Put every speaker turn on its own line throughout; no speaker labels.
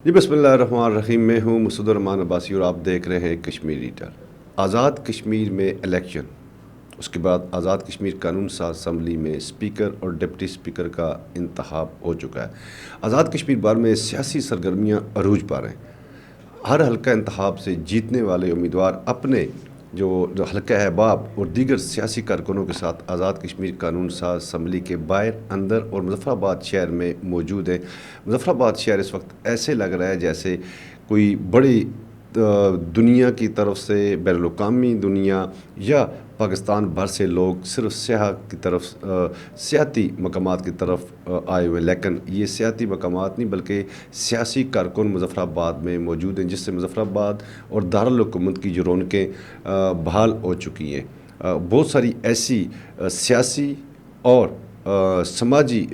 जी बिस्मिल्लाहिर्रहमानिर्रहीम। मैं हूँ मसूद रहमान अब्बासी और आप देख रहे हैं कश्मीर रीडर। आज़ाद कश्मीर में इलेक्शन, उसके बाद आज़ाद कश्मीर कानून साज असम्बली में स्पीकर और डिप्टी स्पीकर का इंतखाब हो चुका है। आज़ाद कश्मीर भर में सियासी सरगर्मियाँ अरूज पर हैं। हर हल्का इंतखाब से जीतने वाले उम्मीदवार अपने जो हल्का अहबाब और दीगर सियासी कारकुनों के साथ आज़ाद कश्मीर कानून साज असम्बली के बाहर, अंदर और मुजफ्फराबाद शहर में मौजूद हैं। मुजफ्फराबाद शहर इस वक्त ऐसे लग रहा है जैसे कोई बड़ी दुनिया की तरफ से, बैनुल-अक़वामी दुनिया या पाकिस्तान भर से लोग सिर्फ सियाह की तरफ, सियाती मकामात की तरफ आए हुए, लेकिन ये सियाती मकामात नहीं बल्कि सियासी कारकुन मुजफ्फराबाद में मौजूद हैं, जिससे मुजफ्फराबाद और दारुल हुकूमत की जो रौनकें बहाल हो चुकी हैं। बहुत सारी ऐसी सियासी और समाजी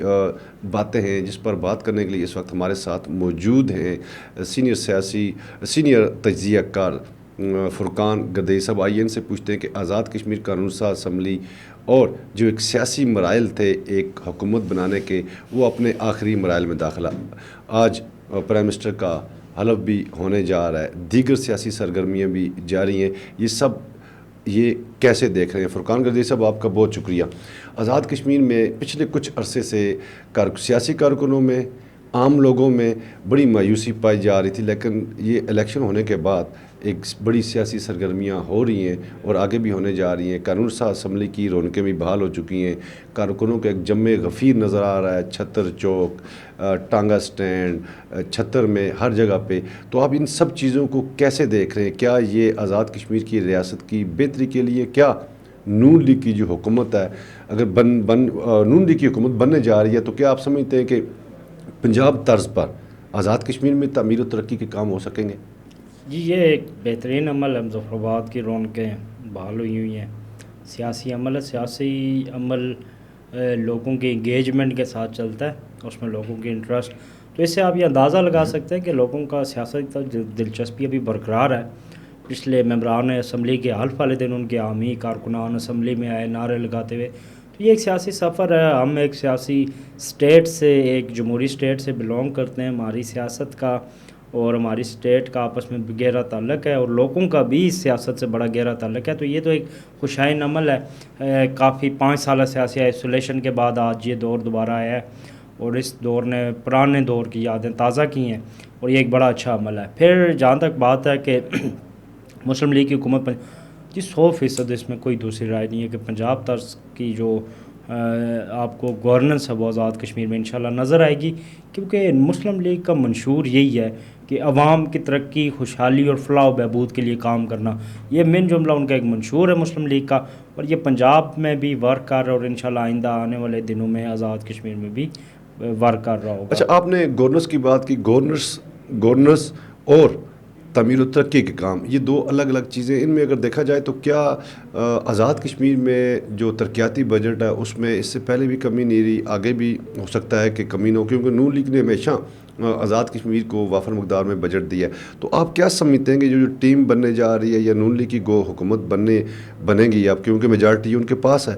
बातें हैं जिस पर बात करने के लिए इस वक्त हमारे साथ मौजूद हैं सीनियर तज्ज़ियाकार फ़ुरकान गर्दई साहब। आइए इनसे पूछते हैं कि आज़ाद कश्मीर कानून साज असम्बली और जो एक सियासी मराइल थे एक हुकूमत बनाने के, वो अपने आखिरी मराइल में दाखिला। आज प्राइम मिनिस्टर का हलफ भी होने जा रहा है, दीगर सियासी सरगर्मियाँ भी जारी हैं। ये कैसे देख रहे हैं? फ़ुरकान गर्दी साहब, आपका बहुत शुक्रिया। आज़ाद कश्मीर में पिछले कुछ अरसे से सियासी कारकुनों में, आम लोगों में बड़ी मायूसी पाई जा रही थी, लेकिन ये इलेक्शन होने के बाद एक बड़ी सियासी सरगर्मियाँ हो रही हैं और आगे भी होने जा रही हैं। कानून साज असम्बली की रौनकें भी बहाल हो चुकी हैं। कारकुनों का एक जम्मे गफ़ीर नज़र आ रहा है, छत्तर चौक, टांगा स्टैंड, छत्तर में, हर जगह पे। तो आप इन सब चीज़ों को कैसे देख रहे हैं? क्या ये आज़ाद कश्मीर की रियासत की बेहतरी के लिए, क्या नून लीग की जो हुकूमत है, अगर नून लीग की हुकूमत बनने जा रही है, तो क्या आप समझते हैं कि पंजाब तर्ज पर आज़ाद कश्मीर में तामीर और तरक्की के काम हो सकेंगे?
जी, ये एक बेहतरीन अमल है। मुज़फ़्फ़राबाद की रौनकें बहाल हुई हैं। सियासी अमल है। सियासी अमल लोगों के इंगेजमेंट के साथ चलता है, उसमें लोगों की इंटरेस्ट, तो इससे आप ये अंदाज़ा लगा सकते हैं कि लोगों का सियासत की तरफ दिलचस्पी अभी बरकरार है। पिछले मेंबरान असम्बली के हल्फ वाले दिन उनके आमी कारकुनान असम्बली में आए नारे लगाते हुए। तो ये एक सियासी सफ़र है। हम एक सियासी स्टेट से, एक जमहूरी स्टेट से बिलोंग करते हैं। हमारी सियासत का और हमारी स्टेट का आपस में गहरा ताल्लुक़ है और लोगों का भी इस सियासत से बड़ा गहरा ताल्लुक़ है। तो ये तो एक खुशाइन अमल है। काफ़ी 5 साल सियासी आइसोलेशन के बाद आज ये दौर दोबारा आया है और इस दौर ने पुराने दौर की यादें ताज़ा की हैं और ये एक बड़ा अच्छा अमल है। फिर जहाँ तक बात है कि मुस्लिम लीग की हुकूमत पर, जी 100% इसमें कोई दूसरी राय नहीं है कि पंजाब तर्ज की जो आपको गवर्नेंस है वो आज़ाद कश्मीर में इंशाल्लाह नज़र आएगी, क्योंकि मुस्लिम लीग का मंशूर यही है कि अवाम की तरक्की, खुशहाली और फ़लाह बहबूद के लिए काम करना। ये मिन जुमला उनका एक मंशूर है मुस्लिम लीग का, और ये पंजाब में भी वर्क कर रहा है और इंशाल्लाह आइंदा आने वाले दिनों में आज़ाद कश्मीर में भी वर्क कर रहा होगा।
अच्छा, आपने गवर्नेंस की बात की। गवर्नेंस और तामीर और तरक्की के काम, ये दो अलग अलग चीज़ें। इनमें अगर देखा जाए तो क्या आज़ाद कश्मीर में जो तरक्याती बजट है उसमें इससे पहले भी कमी नहीं रही, आगे भी हो सकता है कि कमी ना हो, क्योंकि नून लीग ने हमेशा आज़ाद कश्मीर को वाफर मकदार में बजट दिया है। तो आप क्या समझते हैं कि जो टीम बनने जा रही है या नून लीग की हुकूमत बनेगी, आप क्योंकि मेजॉरिटी उनके पास है,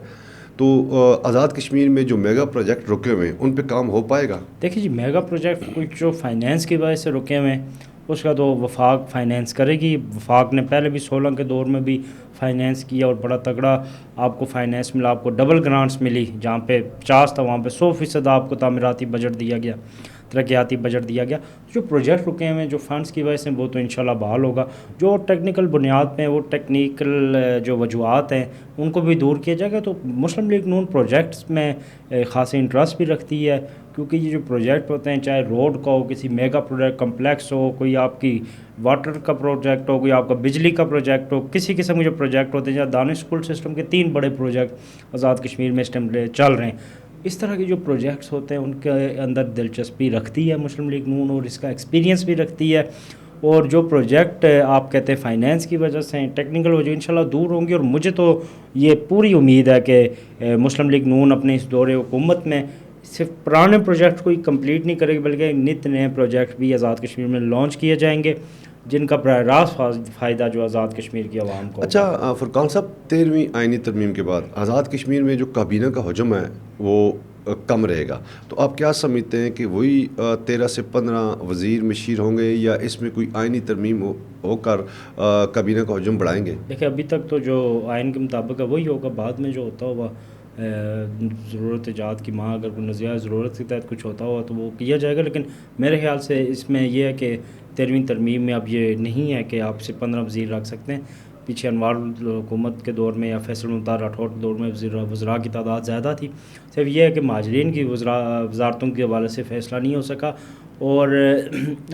तो आज़ाद कश्मीर में जो मेगा प्रोजेक्ट रुके हुए हैं उन पे काम हो पाएगा?
देखिए जी, मेगा प्रोजेक्ट कुछ जो फाइनेंस की वजह से रुके हुए हैं उसका तो वफाक फाइनेंस करेगी। वफाक ने पहले भी 16 के दौर में भी फाइनेंस किया और बड़ा तगड़ा आपको फाइनेंस मिला। आपको डबल ग्रांट्स मिली, जहाँ पे 50 था वहाँ पे 100% आपको तामीराती बजट दिया गया, तरक्याती बजट दिया गया। जो प्रोजेक्ट रुके हुए हैं जो फंड्स की वजह से, वो तो इंशाल्लाह बहाल होगा। जो टेक्निकल बुनियाद पे वो टेक्निकल जो वजूहत हैं उनको भी दूर किया जाएगा। तो मुस्लिम लीग नून प्रोजेक्ट्स में ख़ास इंटरेस्ट भी रखती है, क्योंकि ये जो प्रोजेक्ट होते हैं, चाहे रोड का हो, किसी मेगा प्रोजेक्ट कम्प्लेक्स हो, कोई आपकी वाटर का प्रोजेक्ट हो, कोई आपका बिजली का प्रोजेक्ट हो, किसी किस्म के जो प्रोजेक्ट होते हैं, या दानिश स्कूल सिस्टम के 3 बड़े प्रोजेक्ट आज़ाद कश्मीर में इस टाइम चल रहे हैं। इस तरह के जो प्रोजेक्ट्स होते हैं उनके अंदर दिलचस्पी रखती है मुस्लिम लीग नून और इसका एक्सपीरियंस भी रखती है। और जो प्रोजेक्ट आप कहते हैं फाइनेंस की वजह से, टेक्निकल वजह इंशाल्लाह दूर होंगी। और मुझे तो ये पूरी उम्मीद है कि मुस्लिम लीग नून अपने इस दौरे हुकूमत में सिर्फ पुराने प्रोजेक्ट को ही कंप्लीट नहीं करेगी, बल्कि नित नए प्रोजेक्ट भी आज़ाद कश्मीर में लॉन्च किए जाएंगे, जिनका बराह रास्त फ़ायदा जो आज़ाद कश्मीर की आवाम को।
अच्छा फ़ुरकान साहब, 13वीं आइनी तरमीम के बाद आज़ाद कश्मीर में जो काबीना का हजम है वो कम रहेगा। तो आप क्या समझते हैं कि वही 13 से 15 वज़ीर मशीर होंगे या इसमें कोई आइनी तरमीम होकर काबीना का हजम बढ़ाएंगे?
देखिए अभी तक तो जो आइन के मुताबिक है वही होगा, बाद में जो होता होगा ज़रूरत ईजाद की माँ, अगर कोई नज़िया ज़रूरत के तहत कुछ होता हुआ तो वो किया जाएगा। लेकिन मेरे ख्याल से इसमें यह है कि 13वीं तरमीम में अब ये नहीं है कि आप सिर्फ 15 वज़ीर रख सकते हैं। पीछे अनवार हुकूमत के दौर में या फैसल मुख्तार राठौर के दौर में वज़रा की तादाद ज़्यादा थी। सिर्फ यह है कि महाजरीन की वज़ारतों के हवाले से फ़ैसला नहीं हो सका, और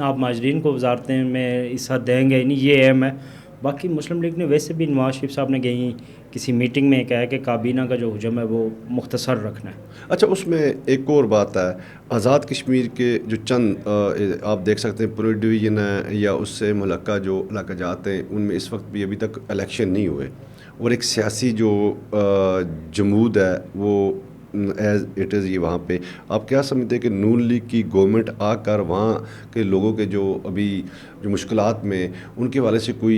आप महाजरीन को वज़ारतें में हिस्सा देंगे नहीं, ये अहम है। बाकी मुस्लिम लीग ने वैसे भी नवाज शरीफ साहब ने कहीं किसी मीटिंग में कहा कि काबीना का जो हुजम है वो मुख्तसर रखना है।
अच्छा, उसमें एक और बात है, आज़ाद कश्मीर के जो चंद आप देख सकते हैं पुलिस डिवीज़न है या उससे मुल्का जो इलाका जाते हैं, उनमें इस वक्त भी अभी तक इलेक्शन नहीं हुए, और एक सियासी जो जमूद है वो एज इट इज़ ये वहाँ पे आप क्या समझते हैं कि नून लीग की गवर्नमेंट आकर वहाँ के लोगों के जो अभी जो मुश्किलात में उनके वाले से कोई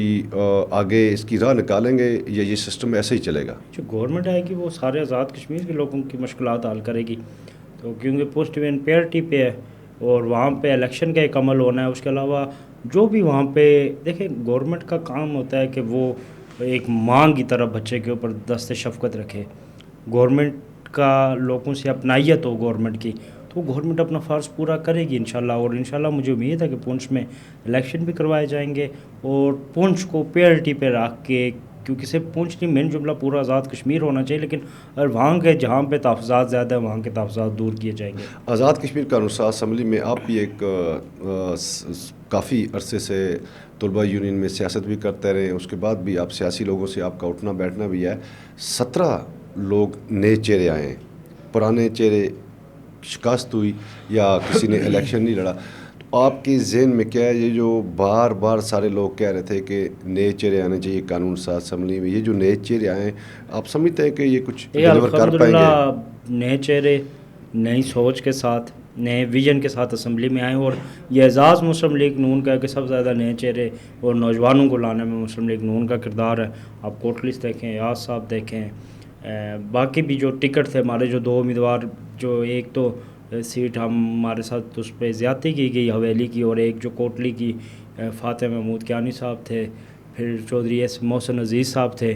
आगे इसकी राह निकालेंगे या ये सिस्टम ऐसे ही चलेगा?
जो गवर्नमेंट आएगी वो सारे आज़ाद कश्मीर के लोगों की मुश्किलात हल करेगी, तो क्योंकि पोस्ट इवन पेयरिटी पे है और वहाँ पे इलेक्शन का एक अमल होना है। उसके अलावा जो भी वहाँ पे देखें, गवर्नमेंट का काम होता है कि वो एक मांग की तरह बच्चे के ऊपर दस्ते शफकत रखे। गवर्नमेंट का लोगों से अपनाइयत हो गवर्नमेंट की, तो गवर्नमेंट अपना फ़र्ज़ पूरा करेगी इंशाल्लाह। और इंशाल्लाह मुझे उम्मीद है कि पुंछ में इलेक्शन भी करवाए जाएंगे और पुंछ को पेयरिटी पे रख के, क्योंकि सिर्फ पुंछ नहीं, मेन जुमला पूरा आज़ाद कश्मीर होना चाहिए, लेकिन अगर वहाँ के जहाँ पे तहफ़्फ़ुज़ात ज़्यादा है वहाँ के तहफ़्फ़ुज़ात दूर किए जाएंगे।
आज़ाद कश्मीर कानून साज असम्बली में आप भी एक काफ़ी अरसे से तलबा यूनियन में सियासत भी करते रहे, उसके बाद भी आप सियासी लोगों से आपका उठना बैठना भी है। 17 लोग नए चेहरे आए हैं, पुराने चेहरे शिकस्त हुई या किसी ने इलेक्शन नहीं लड़ा, तो आपके जहन में क्या है, ये जो बार बार सारे लोग कह रहे थे कि नए चेहरे आने चाहिए कानून साज असम्बली में, ये जो नए चेहरे आए हैं आप समझते हैं कि ये कुछ डिलीवर कर पाएंगे?
नए चेहरे नई सोच के साथ, नए विजन के साथ असम्बली में आए, और ये एजाज़ मुस्लिम लीग नून का है कि सबसे ज़्यादा नए चेहरे और नौजवानों को लाने में मुस्लिम लीग नून का किरदार है। आप कोर्ट लिस्ट देखें, याद साहब देखें, बाकी भी जो टिकट थे हमारे, जो 2 उम्मीदवार, जो एक तो सीट हमारे साथ उस पर ज़्यादती की गई हवेली की, और एक जो कोटली की फ़ातिह महमूद कियानी साहब थे, फिर चौधरी एस मोहसिन अज़ीज़ साहब थे।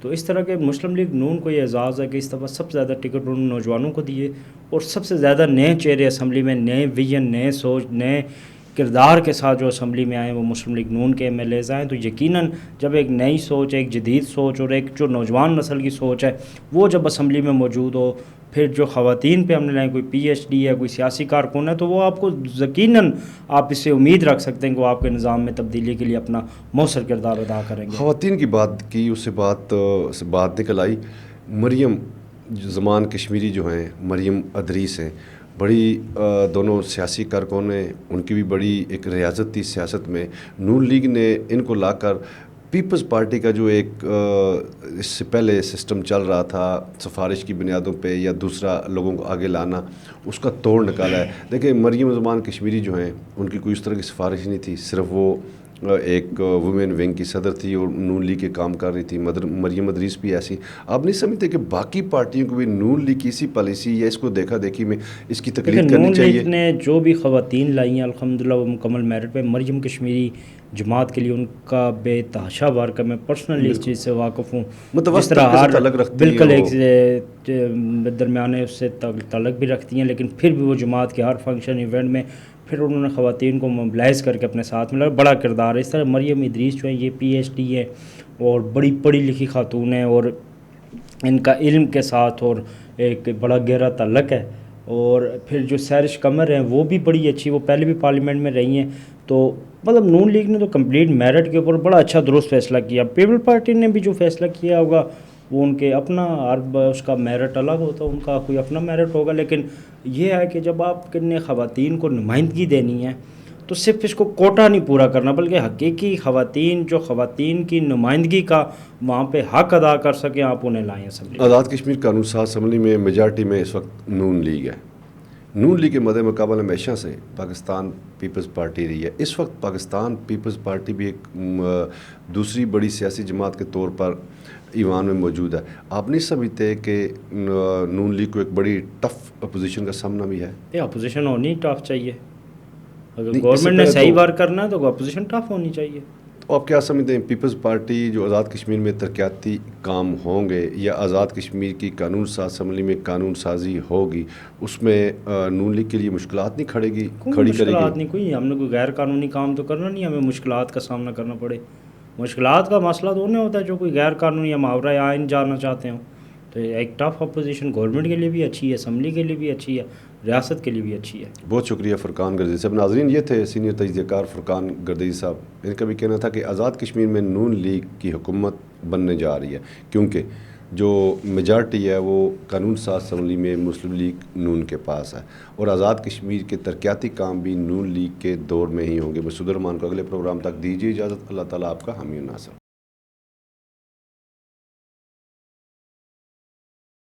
तो इस तरह के मुस्लिम लीग नून को ये एजाज़ है कि इस दफ़ा सबसे ज़्यादा टिकट उन नौजवानों को दिए, और सबसे ज़्यादा नए चेहरे असम्बली में, नए विजन, नए सोच, नए किरदार के साथ जो असम्बली में आए वो मुस्लिम लीग नून के एमएलएज आएँ। तो यकीनन जब एक नई सोच, एक जदीद सोच और एक जो नौजवान नस्ल की सोच है वो जब असम्बली में मौजूद हो, फिर जो ख़वातीन पे हमने लाए, कोई पीएचडी है, कोई सियासी कारकुन है, तो वो आपको यकीनन आप इससे उम्मीद रख सकते हैं कि वो आपके निज़ाम में तब्दीली के लिए अपना मौसर किरदार अदा करेंगे।
ख़वातीन की बात की, उससे बात निकल आई, मरियम ज़मान कश्मीरी जो हैं, मरियम अदरीस हैं, बड़ी दोनों सियासी कारकुन हैं, उनकी भी बड़ी एक रियासत थी सियासत में। नून लीग ने इनको लाकर पीपल्स पार्टी का जो एक इससे पहले सिस्टम चल रहा था सिफारिश की बुनियादों पे या दूसरा लोगों को आगे लाना, उसका तोड़ निकाला है। देखिए मरियम ज़मान कश्मीरी जो हैं उनकी कोई इस तरह की सिफारिश नहीं थी, सिर्फ वो एक वुमेन विंग की सदर थी और नून लीग के काम कर रही थी। मरियम अदरीस भी ऐसी। आप नहीं समझते कि बाकी पार्टियों को भी नून लीग की इसी पॉलिसी या इसको देखा देखी में इसकी तकलीफ करनी चाहिए?
नून लीग ने जो भी ख़वातीन लाई हैं अल्हम्दुलिल्लाह वो मुकम्मल मेरिट पे। मरियम कश्मीरी जमात के लिए उनका बेतहाशा वर्क है, मैं पर्सनली इस चीज़ से वाकिफ़ हूँ।
मतलब
जिस तरह हर
तलक रखती
बिल्कुल
हैं
एक दरमियाने उससे तलक भी रखती हैं, लेकिन फिर भी वो जमात के हर फंक्शन इवेंट में फिर उन्होंने ख़वातीन को मोबिलाइज़ करके अपने साथ मिला, बड़ा किरदार है। इस तरह मरियम इदरीस जो है ये PhD है और बड़ी पढ़ी लिखी खातून है, और इनका इल्म के साथ और एक बड़ा गहरा ताल्लुक़ है। और फिर जो सैरिश कमर हैं वो भी बड़ी अच्छी, वो पहले भी पार्लियामेंट में रही हैं। तो मतलब नून लीग ने तो कंप्लीट मेरिट के ऊपर बड़ा अच्छा दुरुस्त फैसला किया। पीपल पार्टी ने भी जो फैसला किया होगा वो उनके अपना उसका मेरिट अलग होता है, उनका कोई अपना मेरिट होगा। लेकिन ये है कि जब आपने ख़वातीन को नुमाइंदगी देनी है तो सिर्फ इसको कोटा नहीं पूरा करना, बल्कि हकीकी ख़वातीन जो ख़वातीन की नुमाइंदगी का वहाँ पे हक़ अदा कर सकें, आप उन्हें लाएँ असम्बली।
आज़ाद कश्मीर कानून साज असम्बली में मेजॉरिटी में इस वक्त नून लीग है, नून लीग के मद्दे मुकाबले हमेशा से पाकिस्तान पीपल्स पार्टी रही है। इस वक्त पाकिस्तान पीपल्स पार्टी भी एक दूसरी बड़ी सियासी जमात के तौर पर ईवान में मौजूद है। आप नहीं समझते कि नून लीग को एक बड़ी टफ अपोजिशन का सामना भी है?
ये अपोजिशन होनी टफ चाहिए। अगर
नहीं, इससे
गवर्नमेंट ने
पहले
सही
तो-
वर्क करना है तो अपोजिशन टफ होनी चाहिए।
तो आप क्या समझते हैं, पीपल्स पार्टी जो आज़ाद कश्मीर में तरक्याती काम होंगे या आज़ाद कश्मीर की कानून साज असम्बली में कानून साजी होगी, उसमें नून लीग के लिए मुश्किलात नहीं
कोई
खड़ी
मुश्किलात
करेगी?
नहीं, कोई हमने कोई गैर कानूनी काम तो करना नहीं, हमें मुश्किलात का सामना करना पड़े। मुश्किलात का मसला तो उन्हें होता है जो कोई गैर कानूनी या मावरा या आइन जाना चाहते हो। तो एक टफ अपोजिशन गवर्नमेंट के लिए भी अच्छी है, असम्बली के लिए भी अच्छी है, रियासत के लिए भी अच्छी है।
बहुत शुक्रिया फ़ुरकान गर्दी साहब। नाज़रीन, ये थे सीनियर तजज़ियाकार फ़ुरकान गर्दी साहब। इनका भी कहना था कि आज़ाद कश्मीर में नून लीग की हुकूमत बनने जा रही है, क्योंकि जो मेजॉरिटी है वो कानून साज असम्बली में मुस्लिम लीग नून के पास है, और आज़ाद कश्मीर के तरक्याती काम भी नून लीग के दौर में ही होंगे। मसूद रहमान को अगले प्रोग्राम तक दीजिए इजाज़त। अल्लाह ताला आपका हामी नासर।